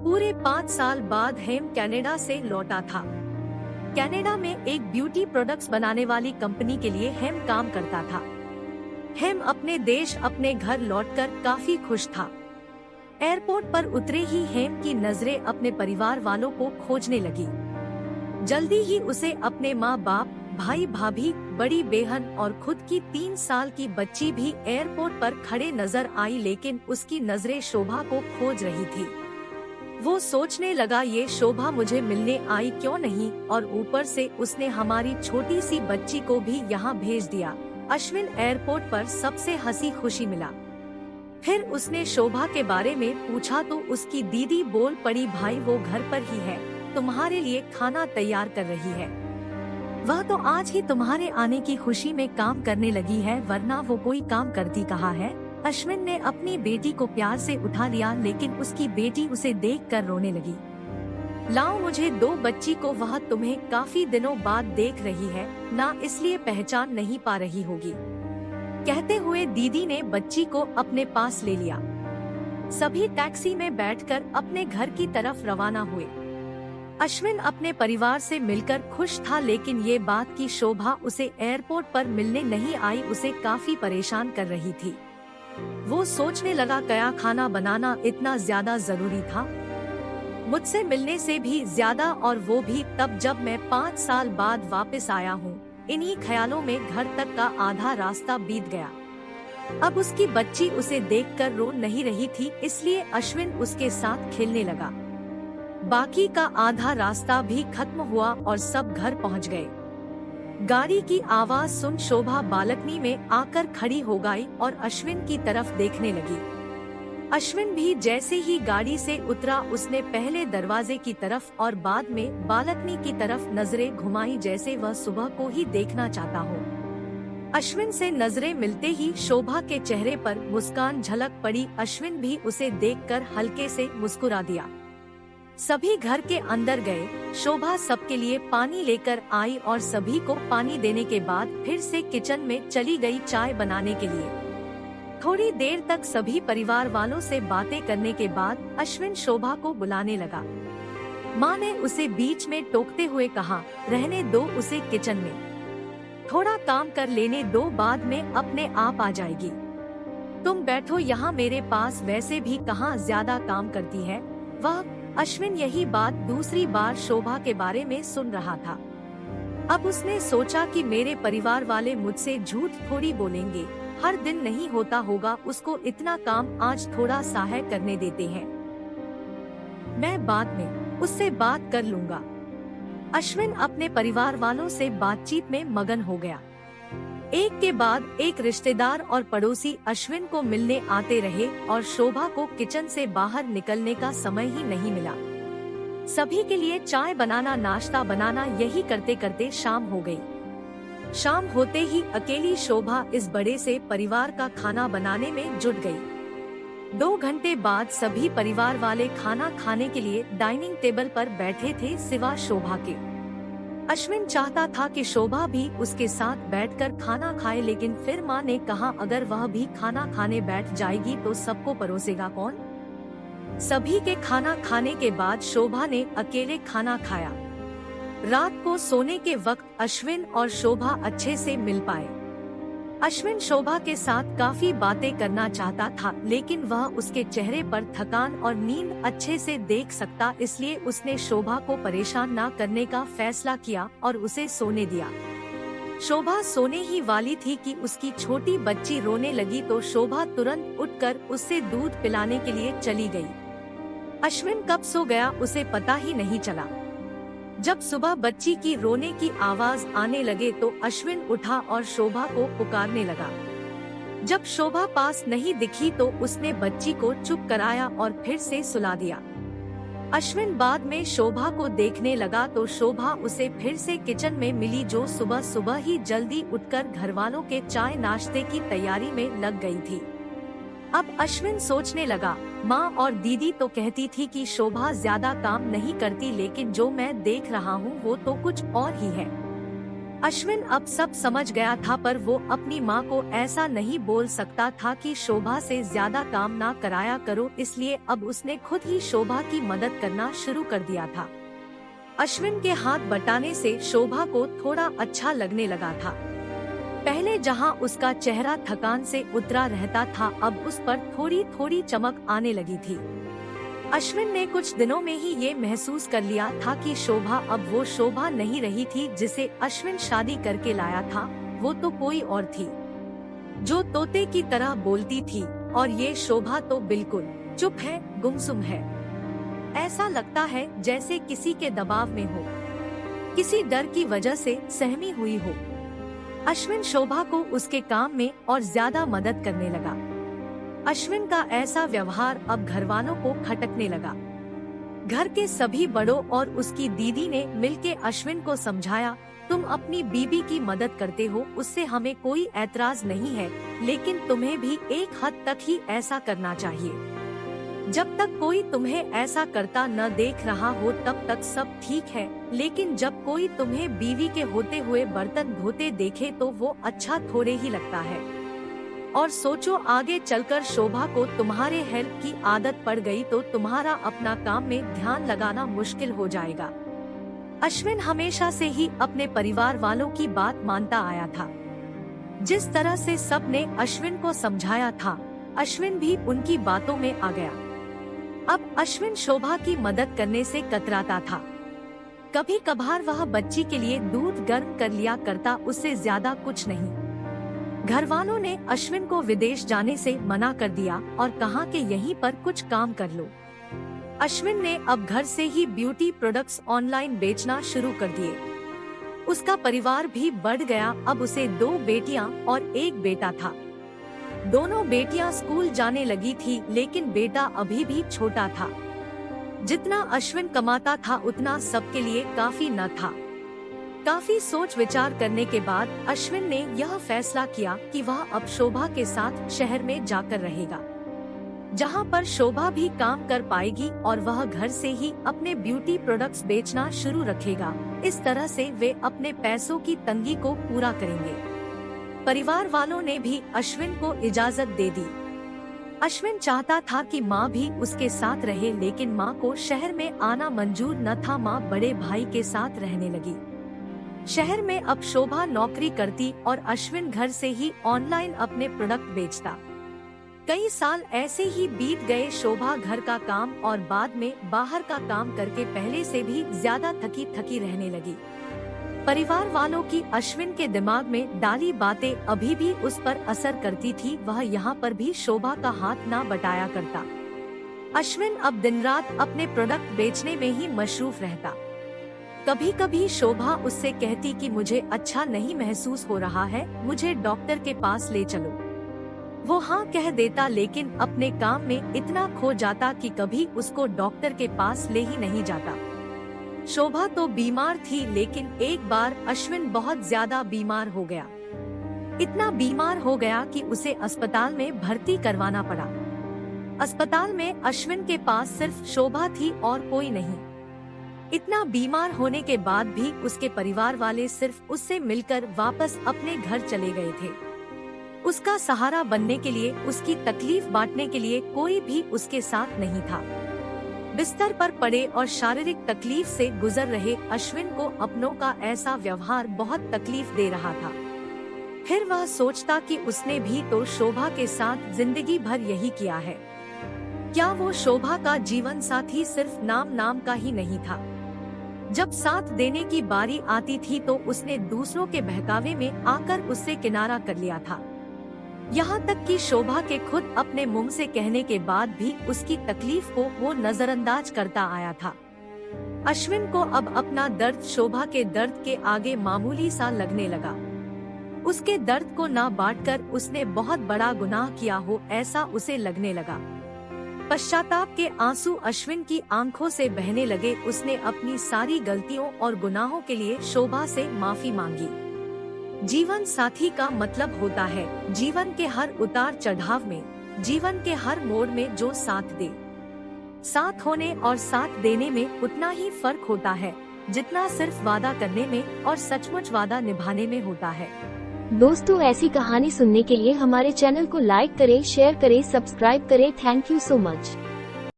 पूरे 5 साल बाद हेम कनाडा से लौटा था। कनाडा में एक ब्यूटी प्रोडक्ट्स बनाने वाली कंपनी के लिए हेम काम करता था। हेम अपने देश अपने घर लौटकर काफी खुश था। एयरपोर्ट पर उतरे ही हेम की नजरें अपने परिवार वालों को खोजने लगी। जल्दी ही उसे अपने माँ बाप, भाई भाभी, बड़ी बहन और खुद की 3 साल की बच्ची भी एयरपोर्ट पर खड़े नजर आई, लेकिन उसकी नजरें शोभा को खोज रही थी। वो सोचने लगा, ये शोभा मुझे मिलने आई क्यों नहीं, और ऊपर से उसने हमारी छोटी सी बच्ची को भी यहाँ भेज दिया। अश्विन एयरपोर्ट पर सबसे हंसी खुशी मिला। फिर उसने शोभा के बारे में पूछा तो उसकी दीदी बोल पड़ी, भाई वो घर पर ही है, तुम्हारे लिए खाना तैयार कर रही है। वह तो आज ही तुम्हारे आने की खुशी में काम करने लगी है, वरना वो कोई काम करती कहाँ है। अश्विन ने अपनी बेटी को प्यार से उठा लिया, लेकिन उसकी बेटी उसे देखकर रोने लगी। लाओ मुझे दो, बच्ची को वह तुम्हें काफी दिनों बाद देख रही है ना, इसलिए पहचान नहीं पा रही होगी। कहते हुए दीदी ने बच्ची को अपने पास ले लिया। सभी टैक्सी में बैठकर अपने घर की तरफ रवाना हुए। अश्विन अपने परिवार से मिलकर खुश था, लेकिन ये बात कि शोभा उसे एयरपोर्ट पर मिलने नहीं आई उसे काफी परेशान कर रही थी। वो सोचने लगा, क्या खाना बनाना इतना ज्यादा जरूरी था? मुझसे मिलने से भी ज्यादा, और वो भी तब जब मैं 5 साल बाद वापस आया हूँ। इन्हीं ख्यालों में घर तक का आधा रास्ता बीत गया। अब उसकी बच्ची उसे देखकर रो नहीं रही थी, इसलिए अश्विन उसके साथ खेलने लगा। बाकी का आधा रास्ता भी खत्म हुआ और सब घर पहुंच गए। गाड़ी की आवाज सुन शोभा बालकनी में आकर खड़ी हो गई और अश्विन की तरफ देखने लगी। अश्विन भी जैसे ही गाड़ी से उतरा, उसने पहले दरवाजे की तरफ और बाद में बालकनी की तरफ नजरें घुमाई, जैसे वह सुबह को ही देखना चाहता हो। अश्विन से नजरें मिलते ही शोभा के चेहरे पर मुस्कान झलक पड़ी। अश्विन भी उसे देखकर हल्के से मुस्कुरा दिया। सभी घर के अंदर गए। शोभा सबके लिए पानी लेकर आई और सभी को पानी देने के बाद फिर से किचन में चली गई चाय बनाने के लिए। थोड़ी देर तक सभी परिवार वालों से बातें करने के बाद अश्विन शोभा को बुलाने लगा। माँ ने उसे बीच में टोकते हुए कहा, रहने दो उसे किचन में, थोड़ा काम कर लेने दो, बाद में अपने आप आ जाएगी। तुम बैठो यहाँ मेरे पास, वैसे भी कहाँ ज्यादा काम करती है वह। अश्विन यही बात दूसरी बार शोभा के बारे में सुन रहा था। अब उसने सोचा कि मेरे परिवार वाले मुझसे झूठ थोड़ी बोलेंगे, हर दिन नहीं होता होगा उसको इतना काम, आज थोड़ा सा है करने देते हैं, मैं बाद में उससे बात कर लूंगा। अश्विन अपने परिवार वालों से बातचीत में मगन हो गया। एक के बाद एक रिश्तेदार और पड़ोसी अश्विन को मिलने आते रहे और शोभा को किचन से बाहर निकलने का समय ही नहीं मिला। सभी के लिए चाय बनाना, नाश्ता बनाना, यही करते करते शाम हो गई। शाम होते ही अकेली शोभा इस बड़े से परिवार का खाना बनाने में जुट गई। 2 घंटे बाद सभी परिवार वाले खाना खाने के लिए डाइनिंग टेबल पर बैठे थे, सिवा शोभा के। अश्विन चाहता था कि शोभा भी उसके साथ बैठकर खाना खाए, लेकिन फिर माँ ने कहा, अगर वह भी खाना खाने बैठ जाएगी तो सबको परोसेगा कौन? सभी के खाना खाने के बाद शोभा ने अकेले खाना खाया। रात को सोने के वक्त अश्विन और शोभा अच्छे से मिल पाए। अश्विन शोभा के साथ काफी बातें करना चाहता था, लेकिन वह उसके चेहरे पर थकान और नींद अच्छे से देख सकता, इसलिए उसने शोभा को परेशान न करने का फैसला किया और उसे सोने दिया। शोभा सोने ही वाली थी कि उसकी छोटी बच्ची रोने लगी तो शोभा तुरंत उठकर उससे दूध पिलाने के लिए चली गई। अश्विन कब सो गया उसे पता ही नहीं चला। जब सुबह बच्ची की रोने की आवाज आने लगे तो अश्विन उठा और शोभा को पुकारने लगा। जब शोभा पास नहीं दिखी तो उसने बच्ची को चुप कराया और फिर से सुला दिया। अश्विन बाद में शोभा को देखने लगा तो शोभा उसे फिर से किचन में मिली, जो सुबह सुबह ही जल्दी उठकर घरवालों के चाय नाश्ते की तैयारी में लग गई थी। अब अश्विन सोचने लगा, माँ और दीदी तो कहती थी कि शोभा ज्यादा काम नहीं करती, लेकिन जो मैं देख रहा हूँ वो तो कुछ और ही है। अश्विन अब सब समझ गया था, पर वो अपनी माँ को ऐसा नहीं बोल सकता था कि शोभा से ज्यादा काम ना कराया करो, इसलिए अब उसने खुद ही शोभा की मदद करना शुरू कर दिया था। अश्विन के हाथ बटाने से शोभा को थोड़ा अच्छा लगने लगा था। पहले जहाँ उसका चेहरा थकान से उतरा रहता था, अब उस पर थोड़ी थोड़ी चमक आने लगी थी। अश्विन ने कुछ दिनों में ही ये महसूस कर लिया था कि शोभा अब वो शोभा नहीं रही थी जिसे अश्विन शादी करके लाया था। वो तो कोई और थी, जो तोते की तरह बोलती थी, और ये शोभा तो बिल्कुल चुप है, गुमसुम है। ऐसा लगता है जैसे किसी के दबाव में हो, किसी डर की वजह से सहमी हुई हो। अश्विन शोभा को उसके काम में और ज्यादा मदद करने लगा। अश्विन का ऐसा व्यवहार अब घरवालों को खटकने लगा। घर के सभी बड़ों और उसकी दीदी ने मिलकर अश्विन को समझाया, तुम अपनी बीबी की मदद करते हो, उससे हमें कोई ऐतराज नहीं है, लेकिन तुम्हें भी एक हद तक ही ऐसा करना चाहिए। जब तक कोई तुम्हें ऐसा करता न देख रहा हो तब तक सब ठीक है, लेकिन जब कोई तुम्हें बीवी के होते हुए बर्तन धोते देखे तो वो अच्छा थोड़े ही लगता है। और सोचो, आगे चलकर शोभा को तुम्हारे हेल्प की आदत पड़ गई तो तुम्हारा अपना काम में ध्यान लगाना मुश्किल हो जाएगा। अश्विन हमेशा से ही अपने परिवार वालों की बात मानता आया था। जिस तरह से सब ने अश्विन को समझाया था, अश्विन भी उनकी बातों में आ गया। अब अश्विन शोभा की मदद करने से कतराता था। कभी कभार वह बच्ची के लिए दूध गर्म कर लिया करता, उससे ज्यादा कुछ नहीं। घरवालों ने अश्विन को विदेश जाने से मना कर दिया और कहा कि यहीं पर कुछ काम कर लो। अश्विन ने अब घर से ही ब्यूटी प्रोडक्ट्स ऑनलाइन बेचना शुरू कर दिए। उसका परिवार भी बढ़ गया। अब उसे 2 बेटियां और 1 बेटा था। दोनों बेटियां स्कूल जाने लगी थी, लेकिन बेटा अभी भी छोटा था। जितना अश्विन कमाता था उतना सबके लिए काफी न था। काफी सोच विचार करने के बाद अश्विन ने यह फैसला किया कि वह अब शोभा के साथ शहर में जाकर रहेगा, जहां पर शोभा भी काम कर पाएगी और वह घर से ही अपने ब्यूटी प्रोडक्ट्स बेचना शुरू रखेगा। इस तरह से वे अपने पैसों की तंगी को पूरा करेंगे। परिवार वालों ने भी अश्विन को इजाजत दे दी। अश्विन चाहता था कि माँ भी उसके साथ रहे, लेकिन माँ को शहर में आना मंजूर न था। माँ बड़े भाई के साथ रहने लगी। शहर में अब शोभा नौकरी करती और अश्विन घर से ही ऑनलाइन अपने प्रोडक्ट बेचता। कई साल ऐसे ही बीत गए। शोभा घर का काम और बाद में बाहर का काम करके पहले से भी ज्यादा थकी थकी रहने लगी। परिवार वालों की अश्विन के दिमाग में डाली बातें अभी भी उस पर असर करती थी। वह यहाँ पर भी शोभा का हाथ ना बटाया करता। अश्विन अब दिन रात अपने प्रोडक्ट बेचने में ही मशरूफ रहता। कभी कभी शोभा उससे कहती कि मुझे अच्छा नहीं महसूस हो रहा है, मुझे डॉक्टर के पास ले चलो। वो हाँ कह देता, लेकिन अपने काम में इतना खो जाता कि कभी उसको डॉक्टर के पास ले ही नहीं जाता। शोभा तो बीमार थी, लेकिन एक बार अश्विन बहुत ज्यादा बीमार हो गया। इतना बीमार हो गया कि उसे अस्पताल में भर्ती करवाना पड़ा। अस्पताल में अश्विन के पास सिर्फ शोभा थी और कोई नहीं। इतना बीमार होने के बाद भी उसके परिवार वाले सिर्फ उससे मिलकर वापस अपने घर चले गए थे। उसका सहारा बनने के लिए, उसकी तकलीफ बांटने के लिए कोई भी उसके साथ नहीं था। बिस्तर पर पड़े और शारीरिक तकलीफ से गुजर रहे अश्विन को अपनों का ऐसा व्यवहार बहुत तकलीफ दे रहा था। फिर वह सोचता कि उसने भी तो शोभा के साथ जिंदगी भर यही किया है। क्या वो शोभा का जीवन साथी सिर्फ नाम का ही नहीं था? जब साथ देने की बारी आती थी तो उसने दूसरों के बहकावे में आकर उससे किनारा कर लिया था। यहाँ तक कि शोभा के खुद अपने मुंह से कहने के बाद भी उसकी तकलीफ को वो नजरअंदाज करता आया था। अश्विन को अब अपना दर्द शोभा के दर्द के आगे मामूली सा लगने लगा। उसके दर्द को ना बांटकर उसने बहुत बड़ा गुनाह किया हो, ऐसा उसे लगने लगा। पश्चाताप के आंसू अश्विन की आंखों से बहने लगे। उसने अपनी सारी गलतियों और गुनाहों के लिए शोभा से माफी मांगी। जीवन साथी का मतलब होता है जीवन के हर उतार चढ़ाव में, जीवन के हर मोड़ में जो साथ दे। साथ होने और साथ देने में उतना ही फर्क होता है जितना सिर्फ वादा करने में और सचमुच वादा निभाने में होता है। दोस्तों, ऐसी कहानी सुनने के लिए हमारे चैनल को लाइक करें, शेयर करें, सब्सक्राइब करें। Thank you so much.